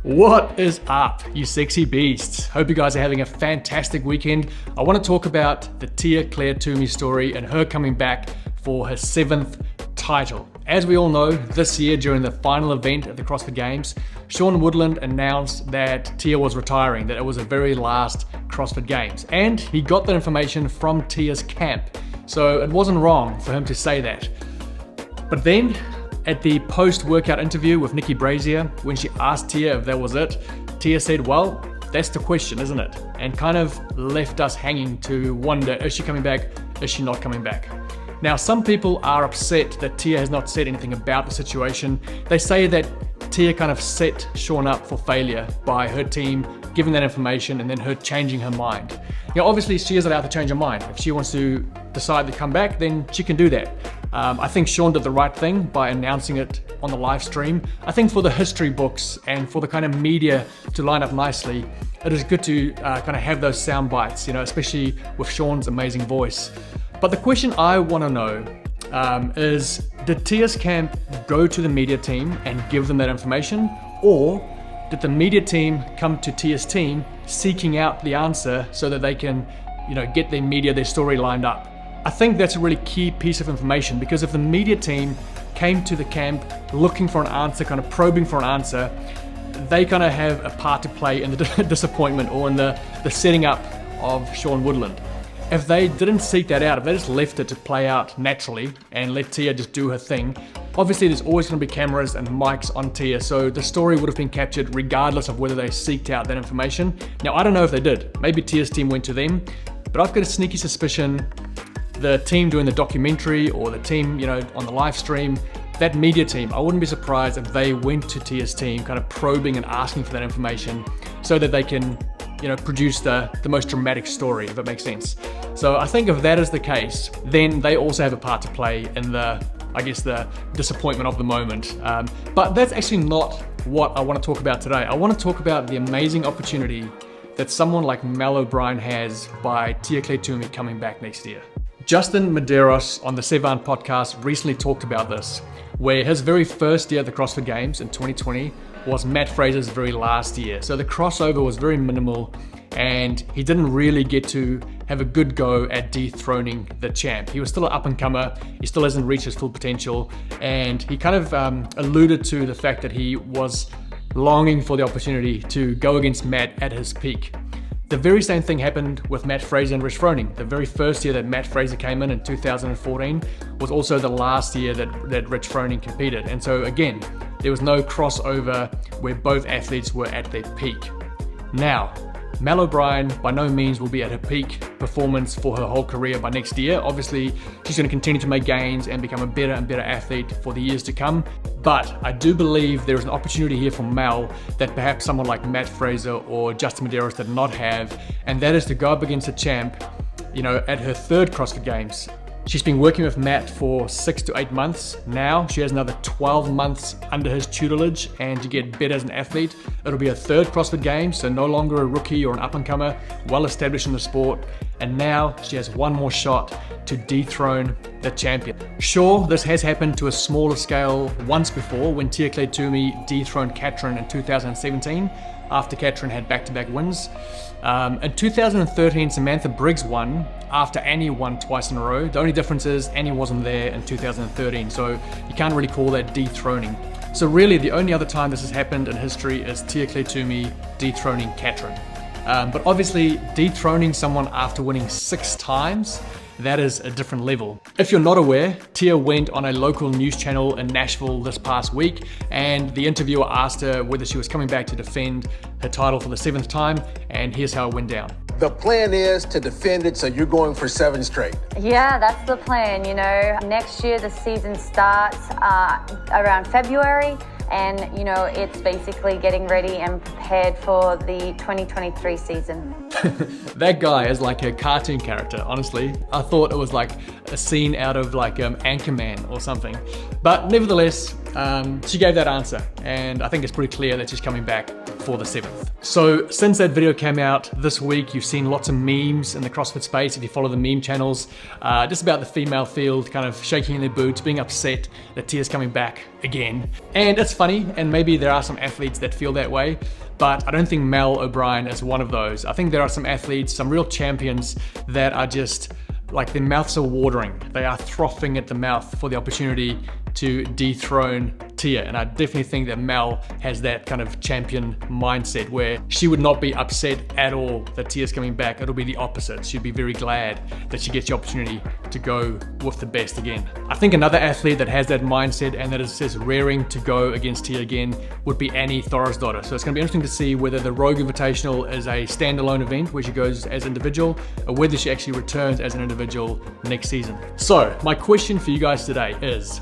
What is up, you sexy beasts? Hope you guys are having a fantastic weekend. I want to talk about the Tia-Clair Toomey story and her coming back for her 7th title. As we all know, this year during the final event at the CrossFit Games, Sean Woodland announced that Tia was retiring, that it was her very last CrossFit Games. And he got that information from Tia's camp. So it wasn't wrong for him to say that. But then, at the post-workout interview with Nikki Brazier, when she asked Tia if that was it, Tia said, well, that's the question, isn't it? And kind of left us hanging to wonder, is she coming back? Is she not coming back? Now, some people are upset that Tia has not said anything about the situation. They say that Tia kind of set Sean up for failure by her team giving that information and then her changing her mind. Obviously she is allowed to change her mind. If she wants to decide to come back, then she can do that. I think Sean did the right thing by announcing it on the live stream. I think for the history books and for the kind of media to line up nicely, it is good to kind of have those sound bites, especially with Sean's amazing voice. But the question I want to know is, did Tia's camp go to the media team and give them that information? Or did the media team come to Tia's team seeking out the answer so that they can, get their media, their story lined up? I think that's a really key piece of information, because if the media team came to the camp looking for an answer, kind of probing for an answer, they kind of have a part to play in the disappointment or in the setting up of Sean Woodland. If they didn't seek that out, if they just left it to play out naturally and let Tia just do her thing, obviously there's always going to be cameras and mics on Tia, so the story would have been captured regardless of whether they seeked out that information. Now, I don't know if they did. Maybe Tia's team went to them, but I've got a sneaky suspicion the team doing the documentary or the team, on the live stream, that media team, I wouldn't be surprised if they went to Tia's team kind of probing and asking for that information so that they can produce the most dramatic story, if it makes sense. So I think if that is the case, then they also have a part to play in the disappointment of the moment. But that's actually not what I want to talk about today. I want to talk about the amazing opportunity that someone like Mal O'Brien has by Tia-Clair Toomey coming back next year. Justin Medeiros on the Sevan podcast recently talked about this, where his very first year at the CrossFit Games in 2020 was Matt Fraser's very last year. So the crossover was very minimal and he didn't really get to have a good go at dethroning the champ. He was still an up-and-comer, he still hasn't reached his full potential, and he kind of alluded to the fact that he was longing for the opportunity to go against Matt at his peak. The very same thing happened with Matt Fraser and Rich Froning. The very first year that Matt Fraser came in 2014 was also the last year that Rich Froning competed. And so again, there was no crossover where both athletes were at their peak. Now, Mal O'Brien by no means will be at her peak performance for her whole career by next year. Obviously, she's going to continue to make gains and become a better and better athlete for the years to come. But I do believe there is an opportunity here for Mal that perhaps someone like Matt Fraser or Justin Medeiros did not have, and that is to go up against a champ, at her 3rd CrossFit Games. She's been working with Matt for 6 to 8 months. Now she has another 12 months under his tutelage, and to get better as an athlete, it'll be her 3rd CrossFit Games, so no longer a rookie or an up-and-comer, well established in the sport. And now she has one more shot to dethrone the champion. Sure, this has happened to a smaller scale once before when Tia-Clair Toomey dethroned Katrin in 2017 after Katrin had back-to-back wins. In 2013, Samantha Briggs won after Annie won twice in a row. The only difference is Annie wasn't there in 2013, so you can't really call that dethroning. So really, the only other time this has happened in history is Tia-Clair Toomey dethroning Katrin. But obviously, dethroning someone after winning 6 times, that is a different level. If you're not aware, Tia went on a local news channel in Nashville this past week, and the interviewer asked her whether she was coming back to defend her title for the 7th time, and here's how it went down. The plan is to defend it, so you're going for 7 straight. Yeah, that's the plan. Next year the season starts around February, and it's basically getting ready and prepared for the 2023 season. That guy is like a cartoon character, honestly. I thought it was like a scene out of like Anchorman or something. But nevertheless, she gave that answer, and I think it's pretty clear that she's coming back for the 7th. So since that video came out this week, you've seen lots of memes in the CrossFit space, if you follow the meme channels, just about the female field kind of shaking in their boots, being upset that Tia's coming back again. And it's funny, and maybe there are some athletes that feel that way, but I don't think Mel O'Brien is one of those. I think there are some athletes, some real champions that are just like their mouths are watering. They are frothing at the mouth for the opportunity to dethrone Tia. And I definitely think that Mel has that kind of champion mindset where she would not be upset at all that Tia's coming back. It'll be the opposite. She'd be very glad that she gets the opportunity to go with the best again. I think another athlete that has that mindset and that is just raring to go against Tia again would be Annie Thorisdottir. So it's gonna be interesting to see whether the Rogue Invitational is a standalone event where she goes as an individual, or whether she actually returns as an individual next season. So my question for you guys today is,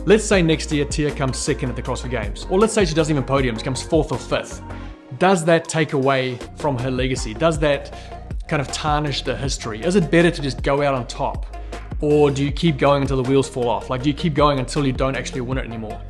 let's say next year Tia comes second at the CrossFit Games, or let's say she doesn't even podium, she comes 4th or 5th. Does that take away from her legacy? Does that kind of tarnish the history? Is it better to just go out on top? Or do you keep going until the wheels fall off? Like, do you keep going until you don't actually win it anymore?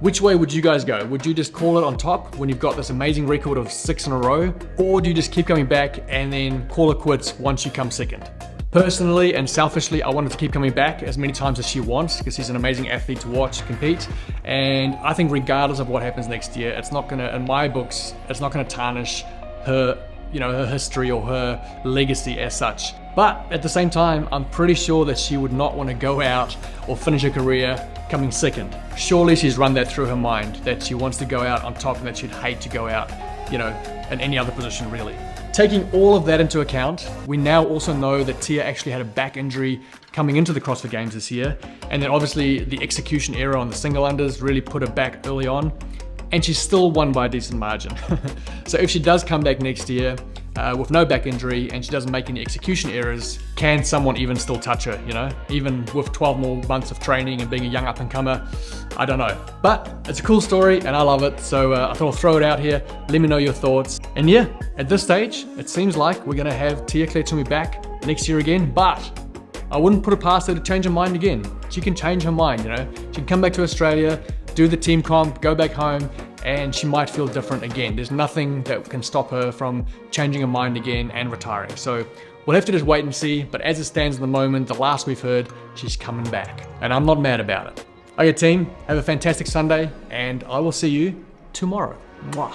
Which way would you guys go? Would you just call it on top when you've got this amazing record of 6 in a row? Or do you just keep coming back and then call it quits once you come second? Personally and selfishly, I want her to keep coming back as many times as she wants, because she's an amazing athlete to watch compete. And I think regardless of what happens next year, it's not gonna, in my books, it's not gonna tarnish her, her history or her legacy as such. But at the same time, I'm pretty sure that she would not want to go out or finish her career coming second. Surely she's run that through her mind, that she wants to go out on top and that she'd hate to go out, in any other position really. Taking all of that into account, we now also know that Tia actually had a back injury coming into the CrossFit Games this year, and then obviously the execution error on the single unders really put her back early on, and she still won by a decent margin. So if she does come back next year with no back injury and she doesn't make any execution errors, can someone even still touch her, Even with 12 more months of training and being a young up-and-comer, I don't know. But it's a cool story and I love it, so I thought I'll throw it out here. Let me know your thoughts. And yeah, at this stage, it seems like we're gonna have Tia-Clair Toomey back next year again, but I wouldn't put it past her to change her mind again. She can change her mind, She can come back to Australia, do the team comp, go back home, and she might feel different again. There's nothing that can stop her from changing her mind again and retiring. So we'll have to just wait and see, but as it stands at the moment, the last we've heard, she's coming back. And I'm not mad about it. Okay team, have a fantastic Sunday, and I will see you tomorrow. Mwah.